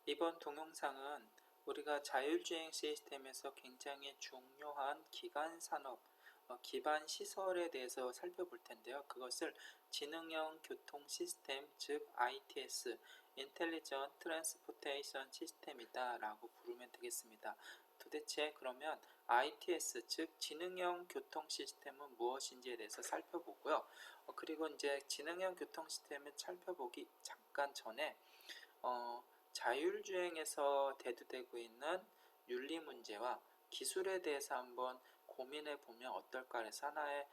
이번 동영상은 우리가 자율주행 시스템에서 굉장히 중요한 기반 산업, 기반 시설에 대해서 살펴볼 텐데요. 그것을 지능형 교통 시스템, 즉 ITS, Intelligent Transportation System이다 라고 부르면 되겠습니다. 도대체 그러면 ITS, 즉 지능형 교통 시스템은 무엇인지에 대해서 살펴보고요. 그리고 이제 지능형 교통 시스템을 살펴보기 잠깐 전에 자율주행에서 대두되고 있는 윤리 문제와 기술에 대해서 한번 고민해 보면 어떨까 해서 하나의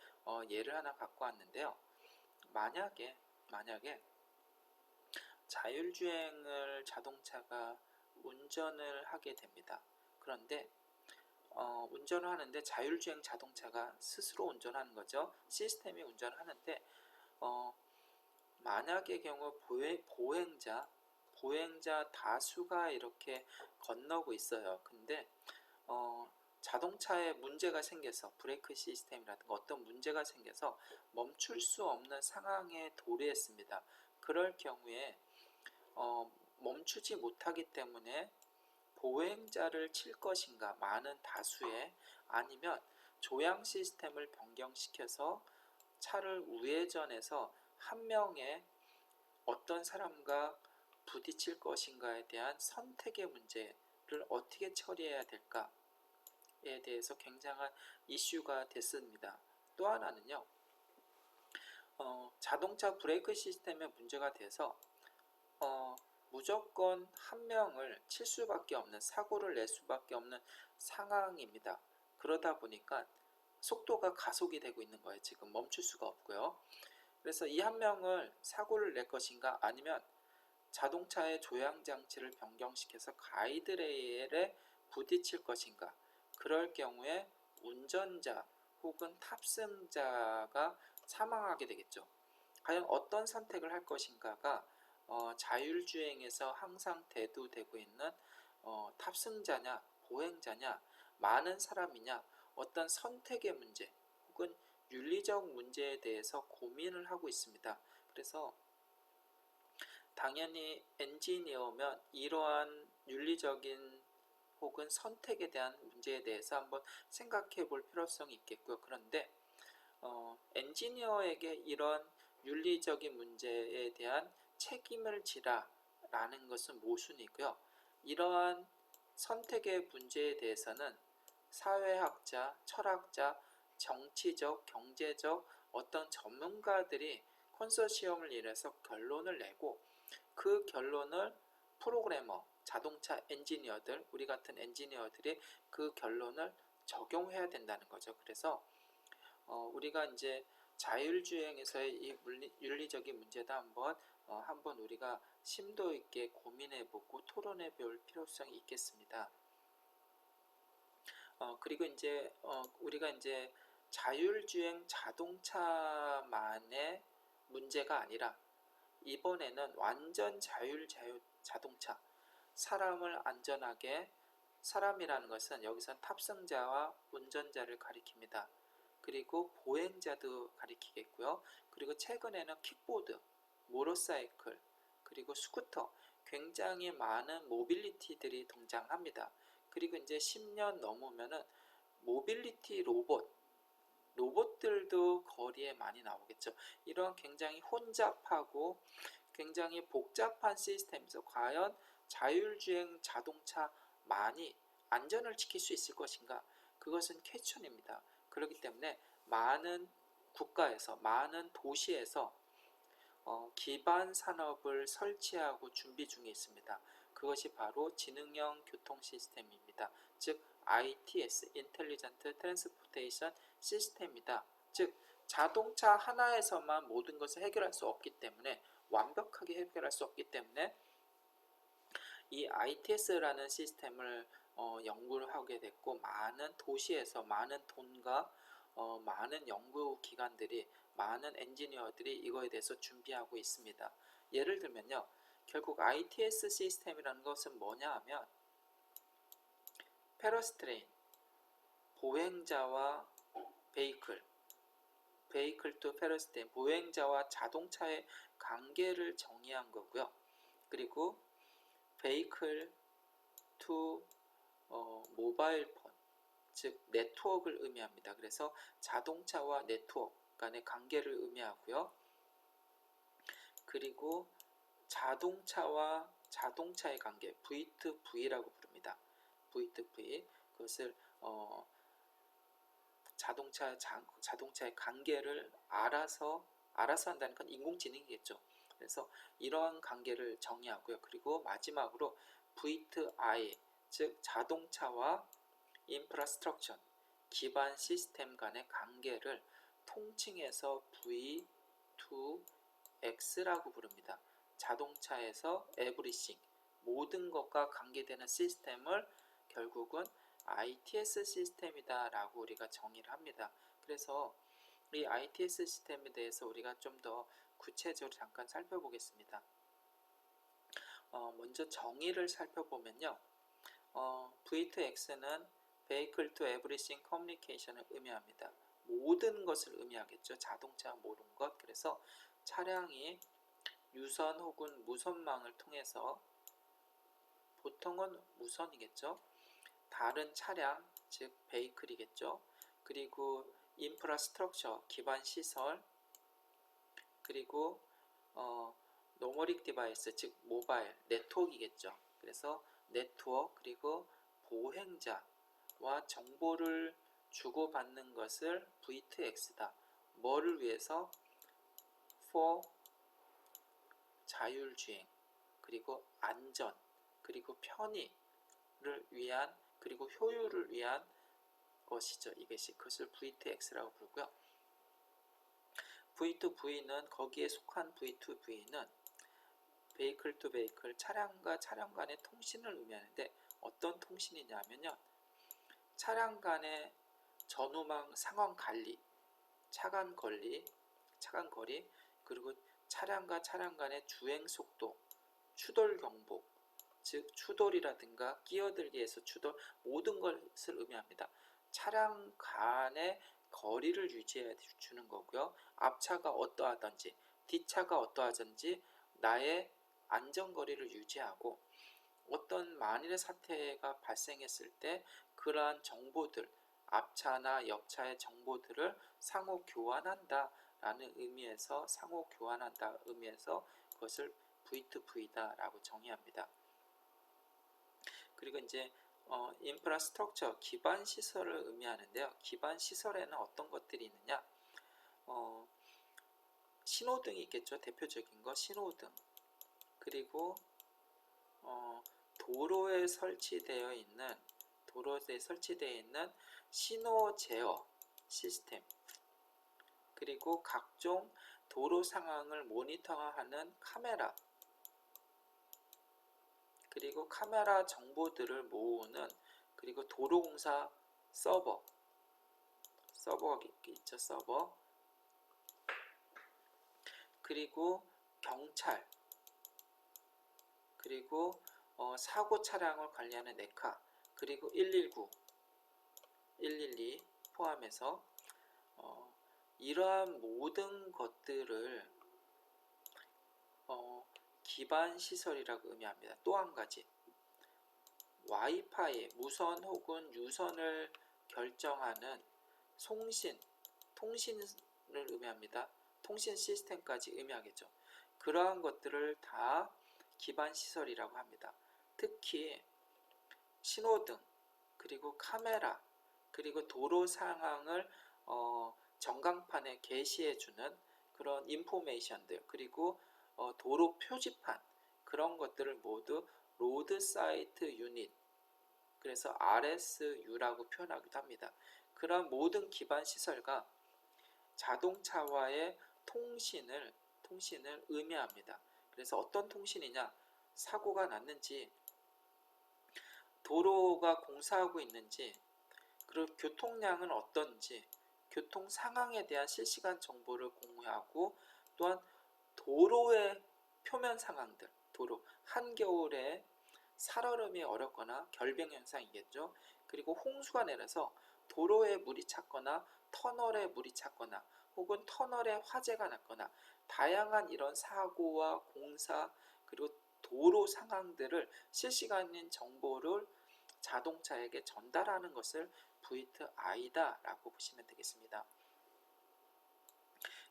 예를 하나 갖고 왔는데요. 만약에 자율주행을 자동차가 운전을 하게 됩니다. 그런데 운전을 하는데 자율주행 자동차가 스스로 운전하는 거죠. 시스템이 운전하는데 만약의 경우 보행자 다수가 이렇게 건너고 있어요. 근데 자동차에 문제가 생겨서 브레이크 시스템이라든가 어떤 문제가 생겨서 멈출 수 없는 상황에 도래했습니다. 그럴 경우에 멈추지 못하기 때문에 보행자를 칠 것인가, 많은 다수의, 아니면 조향 시스템을 변경시켜서 차를 우회전해서 한 명의 어떤 사람과 부딪힐 것인가에 대한 선택의 문제를 어떻게 처리해야 될까에 대해서 굉장한 이슈가 됐습니다. 또 하나는요, 자동차 브레이크 시스템에 문제가 돼서 무조건 한 명을 칠 수밖에 없는, 사고를 낼 수밖에 없는 상황입니다. 그러다 보니까 속도가 가속이 되고 있는 거예요. 지금 멈출 수가 없고요. 그래서 이 한 명을 사고를 낼 것인가, 아니면 자동차의 조향장치를 변경시켜서 가이드레일에 부딪힐 것인가. 그럴 경우에 운전자 혹은 탑승자가 사망하게 되겠죠. 과연 어떤 선택을 할 것인가가 자율주행에서 항상 대두되고 있는 탑승자냐 보행자냐 많은 사람이냐, 어떤 선택의 문제 혹은 윤리적 문제에 대해서 고민을 하고 있습니다. 그래서 당연히 엔지니어면 이러한 윤리적인 혹은 선택에 대한 문제에 대해서 한번 생각해 볼 필요성이 있겠고요. 그런데 엔지니어에게 이런 윤리적인 문제에 대한 책임을 지라 라는 것은 모순이고요. 이러한 선택의 문제에 대해서는 사회학자, 철학자, 정치적, 경제적 어떤 전문가들이 컨소시엄을 이뤄서 결론을 내고, 그 결론을 프로그래머, 자동차 엔지니어들, 우리 같은 엔지니어들이 그 결론을 적용해야 된다는 거죠. 그래서 우리가 이제 자율주행에서의 이 윤리적인 문제도 한번 우리가 심도 있게 고민해보고 토론해볼 필요성이 있겠습니다. 그리고 이제 우리가 이제 자율주행 자동차만의 문제가 아니라 이번에는 완전 자동차, 사람을 안전하게, 사람이라는 것은 여기선 탑승자와 운전자를 가리킵니다. 그리고 보행자도 가리키겠고요. 그리고 최근에는 킥보드, 모터사이클, 그리고 스쿠터, 굉장히 많은 모빌리티들이 등장합니다. 그리고 이제 10년 넘으면은 모빌리티 로봇들도 거리에 많이 나오겠죠. 이런 굉장히 혼잡하고 굉장히 복잡한 시스템에서 과연 자율주행 자동차만이 안전을 지킬 수 있을 것인가? 그것은 퀘스천입니다. 그렇기 때문에 많은 국가에서, 많은 도시에서 기반 산업을 설치하고 준비 중에 있습니다. 그것이 바로 지능형 교통 시스템입니다. 즉 ITS, Intelligent Transportation System이다. 즉 자동차 하나에서만 모든 것을 해결할 수 없기 때문에, 완벽하게 해결할 수 없기 때문에 이 ITS라는 시스템을 연구를 하게 됐고, 많은 도시에서 많은 돈과 많은 연구기관들이, 많은 엔지니어들이 이거에 대해서 준비하고 있습니다. 예를 들면요, 결국 ITS 시스템이라는 것은 뭐냐 하면 페러스트레인, 보행자와 베이클 투 페러스트레인, 보행자와 자동차의 관계를 정의한 거고요. 그리고 vehicle to mobile phone, 즉 네트워크를 의미합니다. 그래서 자동차와 네트워크 간의 관계를 의미하고요. 그리고 자동차와 자동차의 관계, V2V라고 부릅니다. V2V, 그것을 자동차의 관계를 알아서 한다는 건 인공지능이겠죠. 그래서 이러한 관계를 정의하고요. 그리고 마지막으로 V2I, 즉 자동차와 인프라스트럭처, 기반 시스템 간의 관계를 통칭해서 V2X라고 부릅니다. 자동차에서 everything, 모든 것과 관계되는 시스템을 결국은 ITS 시스템이다 라고 우리가 정의를 합니다. 그래서 이 ITS 시스템에 대해서 우리가 좀 더 구체적으로 잠깐 살펴보겠습니다. 먼저 정의를 살펴보면요. V2X는 Vehicle to Everything Communication을 의미합니다. 모든 것을 의미하겠죠. 자동차 모든 것. 그래서 차량이 유선 혹은 무선망을 통해서, 보통은 무선이겠죠. 다른 차량, 즉 베이클이겠죠. 그리고 인프라스트럭처, 기반 시설, 그리고 노머릭 디바이스, 즉 모바일, 네트워크이겠죠. 그래서 네트워크, 그리고 보행자와 정보를 주고받는 것을 V2X다. 뭐를 위해서? for 자율주행, 그리고 안전, 그리고 편의를 위한, 그리고 효율을 위한 것이죠. 그것을 V2X라고 부르고요. V2V는, 거기에 속한 V2V는 베이클 투 베이클, 차량과 차량 간의 통신을 의미하는데, 어떤 통신이냐면요, 차량 간의 전후망 상황 관리, 차간 거리, 그리고 차량과 차량 간의 주행 속도, 추돌 경보, 즉 추돌이라든가 끼어들기에서 추돌, 모든 것을 의미합니다. 차량 간의 거리를 유지해 주는 거고요. 앞차가 어떠하든지 뒷차가 어떠하든지 나의 안전거리를 유지하고, 어떤 만일의 사태가 발생했을 때 그러한 정보들, 앞차나 옆차의 정보들을 상호 교환한다 라는 의미에서, 상호 교환한다 의미에서 그것을 V2V다 라고 정의합니다. 그리고 이제 인프라스트럭처, 기반 시설을 의미하는데요. 기반 시설에는 어떤 것들이 있느냐? 신호등이 있겠죠. 대표적인 거 신호등. 그리고 도로에 설치되어 있는 신호 제어 시스템, 그리고 각종 도로 상황을 모니터하는 카메라, 그리고 카메라 정보들을 모으는, 그리고 도로공사 서버가 있죠. 서버. 그리고 경찰, 그리고 사고 차량을 관리하는 네카, 그리고 119, 112 포함해서 이러한 모든 것들을 기반 시설이라고 의미합니다. 또 한 가지, 와이파이, 무선 혹은 유선을 결정하는 통신을 의미합니다. 통신 시스템까지 의미하겠죠. 그러한 것들을 다 기반 시설이라고 합니다. 특히 신호등, 그리고 카메라, 그리고 도로 상황을 전광판에 게시해주는 그런 인포메이션들, 그리고 도로 표지판, 그런 것들을 모두 로드 사이트 유닛, 그래서 RSU라고 표현하기도 합니다. 그런 모든 기반 시설과 자동차와의 통신을 의미합니다. 그래서 어떤 통신이냐? 사고가 났는지, 도로가 공사하고 있는지, 그리고 교통량은 어떤지, 교통 상황에 대한 실시간 정보를 공유하고, 또한 도로의 표면 상황들, 도로 한겨울에 살얼음이 어렵거나 결병 현상이겠죠. 그리고 홍수가 내려서 도로에 물이 찼거나 터널에 물이 찼거나 혹은 터널에 화재가 났거나, 다양한 이런 사고와 공사, 그리고 도로 상황들을 실시간인 정보를 자동차에게 전달하는 것을 V2I다라고 보시면 되겠습니다.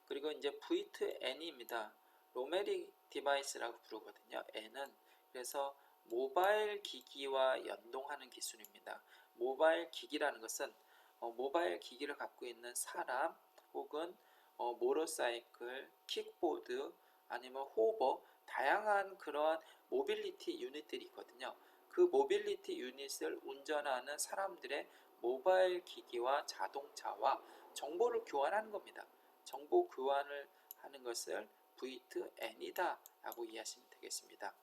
그리고 이제 V2N입니다. 로메릭 디바이스라고 부르거든요. N은 그래서 모바일 기기와 연동하는 기술입니다. 모바일 기기라는 것은 모바일 기기를 갖고 있는 사람 혹은 모터사이클, 킥보드 아니면 호버 다양한 그런 모빌리티 유닛들이 있거든요. 그 모빌리티 유닛을 운전하는 사람들의 모바일 기기와 자동차와 정보를 교환하는 겁니다. 정보 교환을 하는 것을 V2N이다 라고 이해하시면 되겠습니다.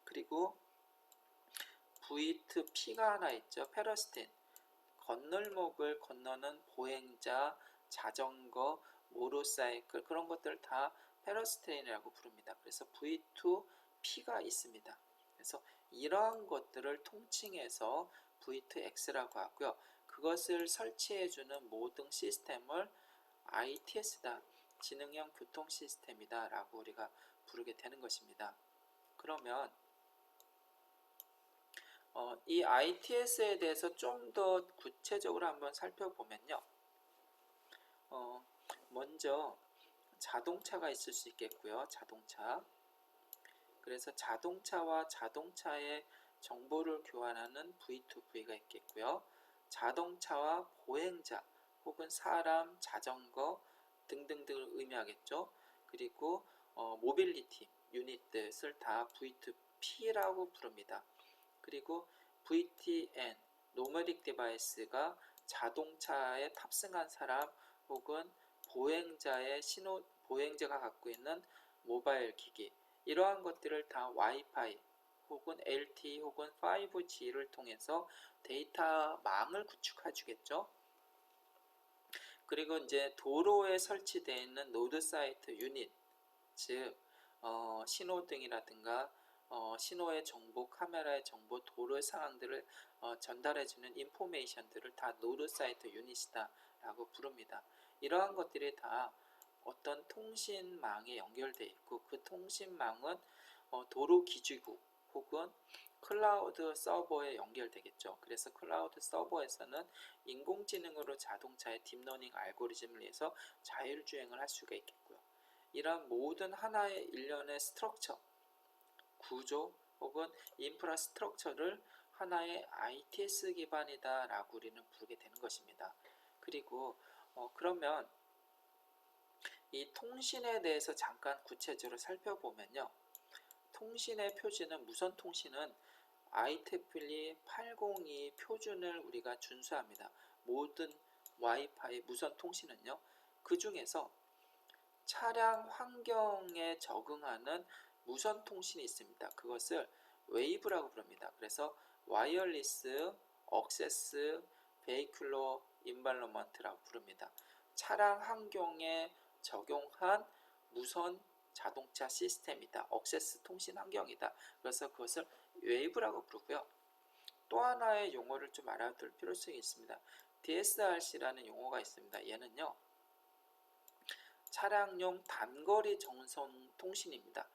그리고 V2P가 하나 있죠. 페러스틴. 건널목을 건너는 보행자, 자전거, 모터사이클 그런 것들 다 페러스트레인이라고 부릅니다. 그래서 V2P가 있습니다. 그래서 이러한 것들을 통칭해서 V2X라고 하고요. 그것을 설치해주는 모든 시스템을 ITS다, 지능형 교통 시스템이다 라고 우리가 부르게 되는 것입니다. 그러면 이 ITS에 대해서 좀 더 구체적으로 한번 살펴보면요. 먼저 자동차가 있을 수 있겠고요. 자동차. 그래서 자동차와 자동차의 정보를 교환하는 V2V가 있겠고요. 자동차와 보행자 혹은 사람, 자전거 등등등을 의미하겠죠. 그리고 모빌리티 유닛들을 다 V2P라고 부릅니다. 그리고 VTN, 노머릭 디바이스가 자동차에 탑승한 사람 혹은 보행자가 갖고 있는 모바일 기기 이러한 것들을 다 와이파이 혹은 LTE 혹은 5G를 통해서 데이터망을 구축해 주겠죠. 그리고 이제 도로에 설치되어 있는 노드 사이트 유닛, 즉 신호등이라든가 신호의 정보, 카메라의 정보, 도로의 상황들을 전달해주는 인포메이션들을 다 노드 사이트 유닛이다 라고 부릅니다. 이러한 것들이 다 어떤 통신망에 연결되어 있고 그 통신망은 도로 기지국 혹은 클라우드 서버에 연결되겠죠. 그래서 클라우드 서버에서는 인공지능으로 자동차의 딥러닝 알고리즘을 위해서 자율주행을 할 수가 있겠고요. 이런 모든 하나의 일련의 스트럭처, 구조 혹은 인프라스트럭처를 하나의 ITS 기반이다 라고 우리는 부르게 되는 것입니다. 그리고 그러면 이 통신에 대해서 잠깐 구체적으로 살펴보면요. 통신의 표준은 무선 통신은 IEEE 802 표준을 우리가 준수합니다. 모든 와이파이 무선 통신은요. 그 중에서 차량 환경에 적응하는 무선 통신이 있습니다. 그것을 웨이브라고 부릅니다. 그래서 와이어리스 억세스 베이큘러 인발로먼트라고 부릅니다. 차량 환경에 적용한 무선 자동차 시스템이다. 억세스 통신 환경이다. 그래서 그것을 웨이브라고 부르고요. 또 하나의 용어를 좀 알아둘 필요성이 있습니다. DSRC라는 용어가 있습니다. 얘는요. 차량용 단거리 전송 통신입니다.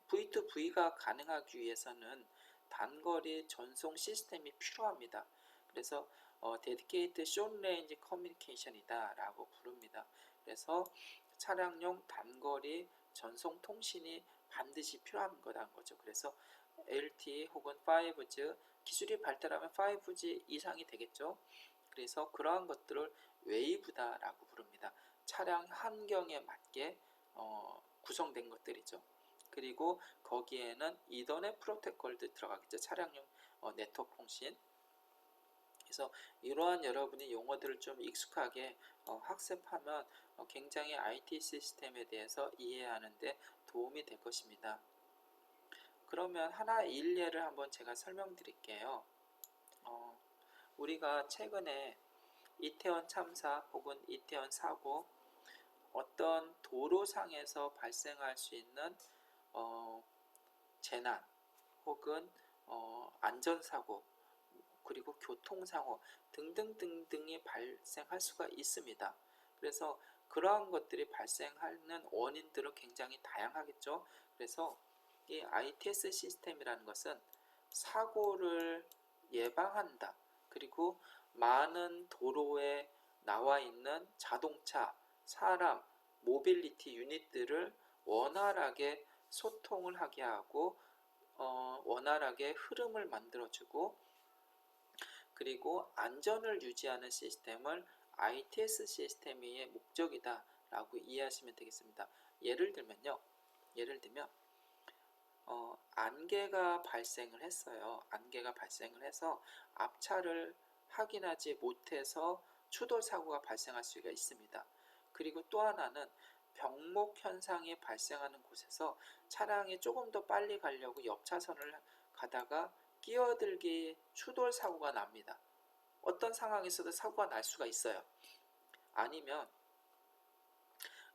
V2V가 가능하기 위해서는 단거리 전송 시스템이 필요합니다. 그래서 Dedicated Short Range Communication이다 라고 부릅니다. 그래서 차량용 단거리 전송 통신이 반드시 필요한 거죠. 그래서 LTE 혹은 5G 기술이 발달하면 5G 이상이 되겠죠. 그래서 그러한 것들을 웨이브다 라고 부릅니다. 차량 환경에 맞게 구성된 것들이죠. 그리고 거기에는 이더넷 프로토콜도 들어가겠죠. 차량용 네트워크 통신. 그래서 이러한 여러분이 용어들을 좀 익숙하게 학습하면 굉장히 IT 시스템에 대해서 이해하는 데 도움이 될 것입니다. 그러면 하나의 일례를 한번 제가 설명드릴게요. 우리가 최근에 이태원 참사 혹은 이태원 사고 어떤 도로상에서 발생할 수 있는 재난 혹은 안전사고 그리고 교통사고 등등등등이 발생할 수가 있습니다. 그래서 그러한 것들이 발생하는 원인들은 굉장히 다양하겠죠. 그래서 이 ITS 시스템이라는 것은 사고를 예방한다. 그리고 많은 도로에 나와 있는 자동차, 사람, 모빌리티 유닛들을 원활하게 소통을 하게 하고 원활하게 흐름을 만들어주고, 그리고 안전을 유지하는 시스템을 ITS 시스템의 목적이다 라고 이해하시면 되겠습니다. 예를 들면 안개가 발생을 했어요. 안개가 발생을 해서 앞차를 확인하지 못해서 추돌 사고가 발생할 수가 있습니다. 그리고 또 하나는 병목 현상이 발생하는 곳에서 차량이 조금 더 빨리 가려고 옆 차선을 가다가 끼어들기 추돌 사고가 납니다. 어떤 상황에서도 사고가 날 수가 있어요. 아니면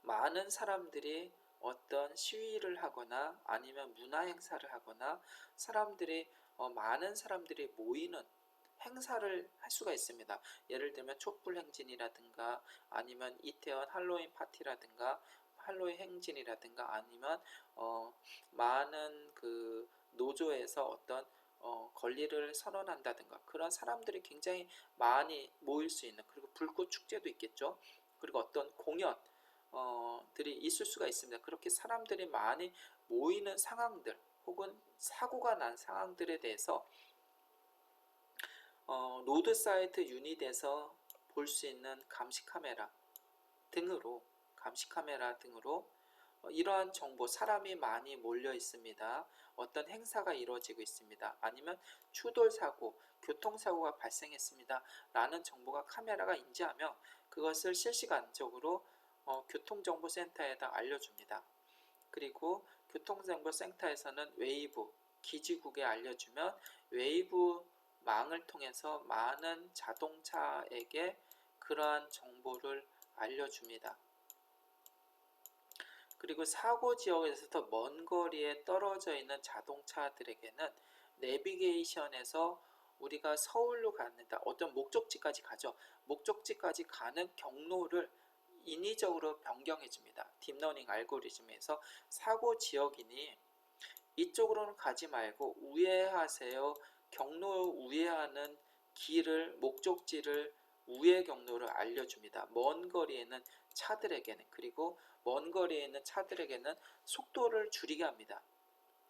많은 사람들이 어떤 시위를 하거나 아니면 문화 행사를 하거나 많은 사람들이 모이는 행사를 할 수가 있습니다. 예를 들면 촛불 행진이라든가 아니면 이태원 할로윈 파티라든가 할로윈 행진이라든가 아니면 많은 그 노조에서 어떤 권리를 선언한다든가 그런 사람들이 굉장히 많이 모일 수 있는, 그리고 불꽃 축제도 있겠죠. 그리고 어떤 공연 들이 있을 수가 있습니다. 그렇게 사람들이 많이 모이는 상황들 혹은 사고가 난 상황들에 대해서 로드 사이트 유닛에서 볼 수 있는 감시 카메라 등으로 이러한 정보, 사람이 많이 몰려 있습니다. 어떤 행사가 이루어지고 있습니다. 아니면 추돌 사고, 교통사고가 발생했습니다. 라는 정보가 카메라가 인지하며 그것을 실시간적으로 교통정보센터에다 알려줍니다. 그리고 교통정보센터에서는 웨이브, 기지국에 알려주면 웨이브 망을 통해서 많은 자동차에게 그러한 정보를 알려줍니다. 그리고 사고 지역에서 더 먼 거리에 떨어져 있는 자동차들에게는 내비게이션에서 우리가 서울로 가는다, 어떤 목적지까지 가죠. 목적지까지 가는 경로를 인위적으로 변경해 줍니다. 딥러닝 알고리즘에서 사고 지역이니 이쪽으로는 가지 말고 우회하세요. 경로 우회하는 길을, 목적지를, 우회 경로를 알려줍니다. 먼 거리에는 차들에게는, 그리고 먼 거리에 있는 차들에게는 속도를 줄이게 합니다.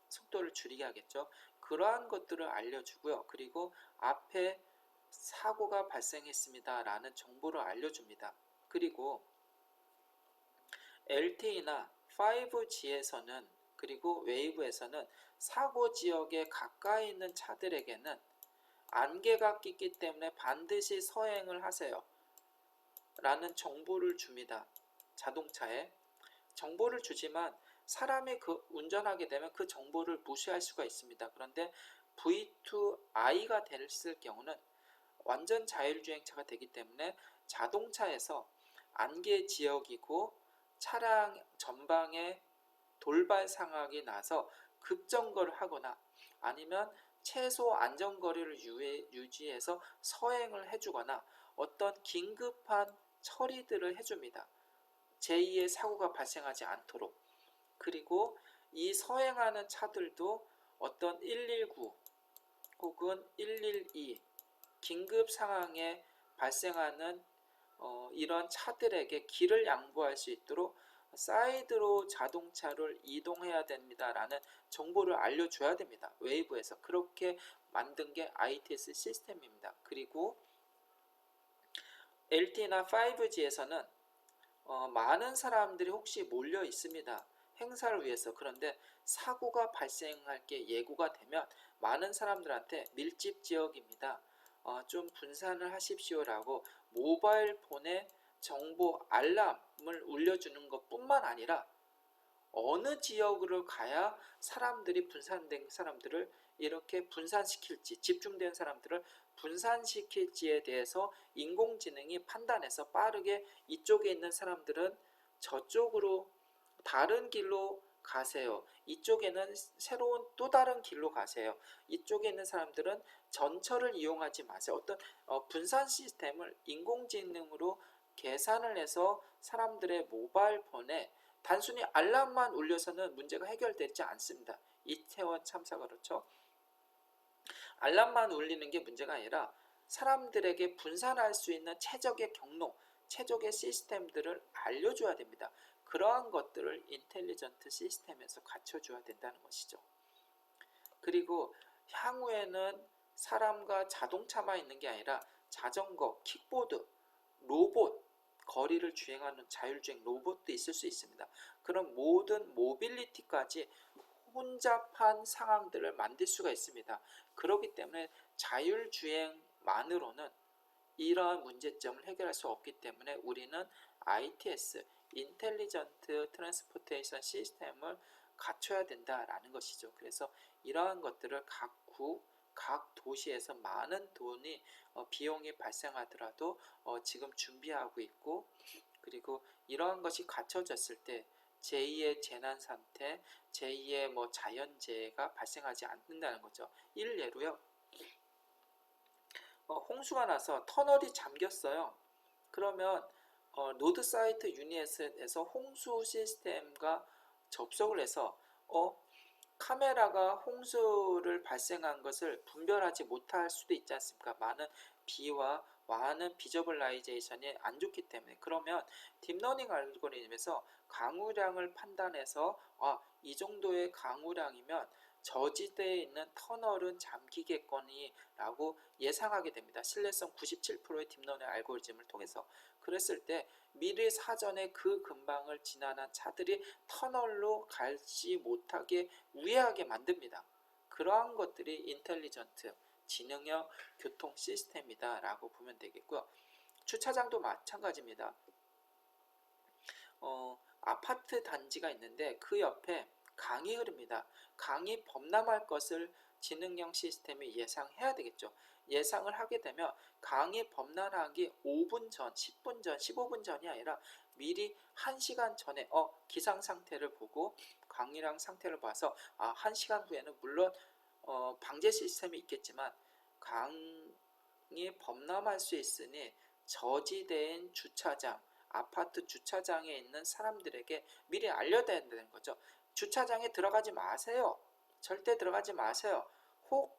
속도를 줄이게 하겠죠. 그러한 것들을 알려주고요. 그리고 앞에 사고가 발생했습니다 라는 정보를 알려줍니다. 그리고 LTE나 5G에서는 그리고 웨이브에서는 사고 지역에 가까이 있는 차들에게는 안개가 끼기 때문에 반드시 서행을 하세요 라는 정보를 줍니다. 자동차에 정보를 주지만 사람이 운전하게 되면 그 정보를 무시할 수가 있습니다. 그런데 V2I가 됐을 경우는 완전 자율주행차가 되기 때문에 자동차에서 안개 지역이고 차량 전방에 돌발 상황이 나서 급정거를 하거나 아니면 최소 안전거리를 유지해서 서행을 해주거나 어떤 긴급한 처리들을 해줍니다. 제2의 사고가 발생하지 않도록. 그리고 이 서행하는 차들도 어떤 119 혹은 112 긴급 상황에 발생하는 이런 차들에게 길을 양보할 수 있도록 사이드로 자동차를 이동해야 됩니다 라는 정보를 알려줘야 됩니다. 웨이브에서 그렇게 만든 게 ITS 시스템입니다. 그리고 LTE나 5G에서는 많은 사람들이 혹시 몰려 있습니다. 행사를 위해서. 그런데 사고가 발생할 게 예고가 되면 많은 사람들한테 밀집 지역입니다. 좀 분산을 하십시오라고 모바일 폰에 정보 알람을 울려주는 것뿐만 아니라 어느 지역으로 가야 사람들이 분산된 사람들을 이렇게 분산시킬지, 집중된 사람들을 분산시킬지에 대해서 인공지능이 판단해서 빠르게 이쪽에 있는 사람들은 저쪽으로 다른 길로 가세요. 이쪽에는 새로운 또 다른 길로 가세요. 이쪽에 있는 사람들은 전철을 이용하지 마세요. 어떤 분산 시스템을 인공지능으로 계산을 해서 사람들의 모바일 폰에 단순히 알람만 울려서는 문제가 해결되지 않습니다. 이태원 참사가 그렇죠. 알람만 울리는 게 문제가 아니라 사람들에게 분산할 수 있는 최적의 경로, 최적의 시스템들을 알려줘야 됩니다. 그러한 것들을 인텔리전트 시스템에서 갖춰줘야 된다는 것이죠. 그리고 향후에는 사람과 자동차만 있는 게 아니라 자전거, 킥보드, 로봇, 거리를 주행하는 자율주행 로봇도 있을 수 있습니다. 그런 모든 모빌리티까지 혼잡한 상황들을 만들 수가 있습니다. 그렇기 때문에 자율주행만으로는 이러한 문제점을 해결할 수 없기 때문에 우리는 ITS, 인텔리전트 트랜스포테이션 시스템을 갖춰야 된다라는 것이죠. 그래서 이러한 것들을 각 도시에서 많은 돈이 비용이 발생하더라도 지금 준비하고 있고, 그리고 이러한 것이 갖춰졌을 때 제2의 재난 상태, 제2의 자연재해가 발생하지 않는다는 거죠. 일례로요. 홍수가 나서 터널이 잠겼어요. 그러면 노드 사이트 유닛에서 홍수 시스템과 접속을 해서 카메라가 홍수를 발생한 것을 분별하지 못할 수도 있지 않습니까? 많은 비와 많은 비저블라이제이션이 안 좋기 때문에. 그러면 딥러닝 알고리즘에서 강우량을 판단해서 이 정도의 강우량이면 저지대에 있는 터널은 잠기겠거니 라고 예상하게 됩니다. 신뢰성 97%의 딥러닝 알고리즘을 통해서. 그랬을 때 미리 사전에 그 근방을 지나는 차들이 터널로 가지 못하게 우회하게 만듭니다. 그러한 것들이 인텔리전트, 지능형 교통 시스템이다 라고 보면 되겠고요. 주차장도 마찬가지입니다. 아파트 단지가 있는데 그 옆에 강이 흐릅니다. 강이 범람할 것을 지능형 시스템이 예상해야 되겠죠. 예상을 하게 되면 강이 범람하기 5분 전, 10분 전, 15분 전이 아니라 미리 1시간 전에 기상 상태를 보고 강이랑 상태를 봐서 1시간 후에는 물론 방제 시스템이 있겠지만 강이 범람할 수 있으니 저지대인 주차장, 아파트 주차장에 있는 사람들에게 미리 알려야 된다는 거죠. 주차장에 들어가지 마세요. 절대 들어가지 마세요. 혹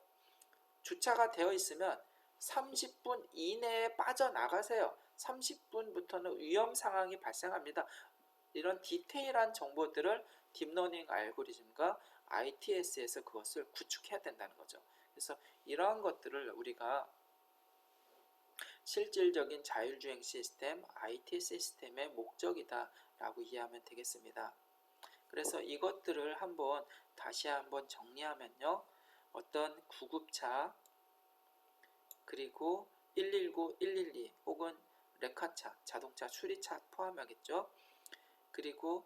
주차가 되어 있으면 30분 이내에 빠져나가세요. 30분부터는 위험 상황이 발생합니다. 이런 디테일한 정보들을 딥러닝 알고리즘과 ITS에서 그것을 구축해야 된다는 거죠. 그래서 이러한 것들을 우리가 실질적인 자율주행 시스템, IT 시스템의 목적이다 라고 이해하면 되겠습니다. 그래서 이것들을 다시 한번 정리하면요. 어떤 구급차, 그리고 119, 112 혹은 레카차, 자동차 수리차 포함하겠죠. 그리고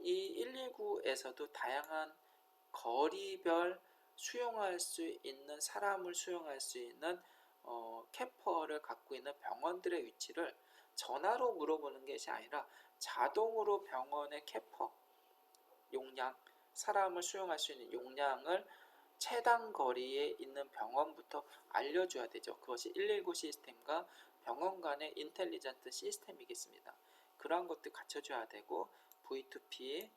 이 119에서도 다양한 거리별 수용할 수 있는, 사람을 수용할 수 있는 캐퍼를 갖고 있는 병원들의 위치를 전화로 물어보는 것이 아니라 자동으로 병원의 캐퍼 용량, 사람을 수용할 수 있는 용량을 최단 거리에 있는 병원부터 알려줘야 되죠. 그것이 119 시스템과 병원 간의 인텔리전트 시스템이겠습니다. 그러한 것도 갖춰줘야 되고, V2P,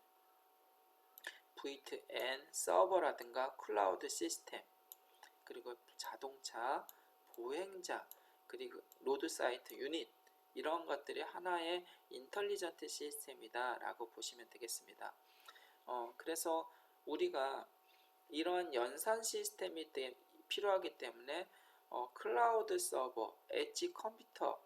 V2N 서버라든가 클라우드 시스템, 그리고 자동차, 보행자, 그리고 로드 사이트 유닛, 이런 것들이 하나의 인텔리전트 시스템이다 라고 보시면 되겠습니다. 그래서 우리가 이러한 연산 시스템이 필요하기 때문에 클라우드 서버, 엣지 컴퓨터,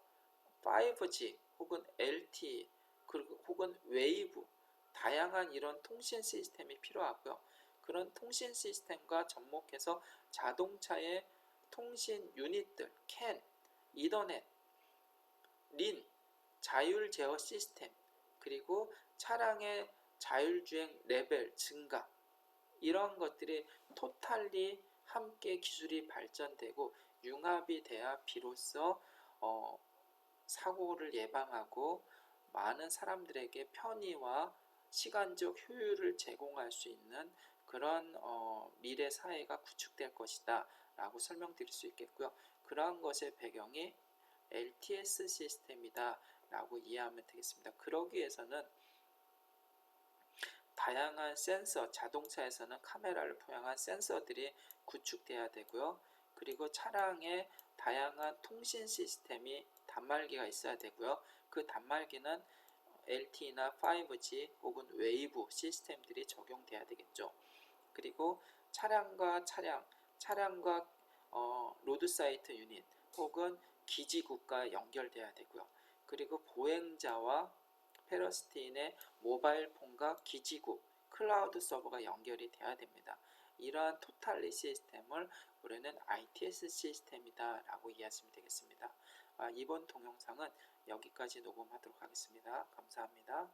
5G 혹은 LTE, 그리고 혹은 웨이브, 다양한 이런 통신 시스템이 필요하고요. 그런 통신 시스템과 접목해서 자동차의 통신 유닛들, 캔, 이더넷, 린, 자율 제어 시스템, 그리고 차량의 자율주행 레벨 증가, 이런 것들이 토탈리 함께 기술이 발전되고 융합이 돼야 비로소 사고를 예방하고 많은 사람들에게 편의와 시간적 효율을 제공할 수 있는 그런 미래 사회가 구축될 것이다 라고 설명드릴 수 있겠고요. 그러한 것의 배경이 LTS 시스템이다 라고 이해하면 되겠습니다. 그러기 위해서는 다양한 센서, 자동차에서는 카메라를 포함한 센서들이 구축돼야 되고요. 그리고 차량에 다양한 통신 시스템이 단말기가 있어야 되고요. 그 단말기는 LTE나 5G 혹은 웨이브 시스템들이 적용돼야 되겠죠. 그리고 차량과 로드 사이트 유닛 혹은 기지국과 연결돼야 되고요. 그리고 보행자와 페러스티인의 모바일 폰과 기지국, 클라우드 서버가 연결이 돼야 됩니다. 이러한 토탈리 시스템을 우리는 ITS 시스템이다 라고 이해하시면 되겠습니다. 이번 동영상은 여기까지 녹음하도록 하겠습니다. 감사합니다.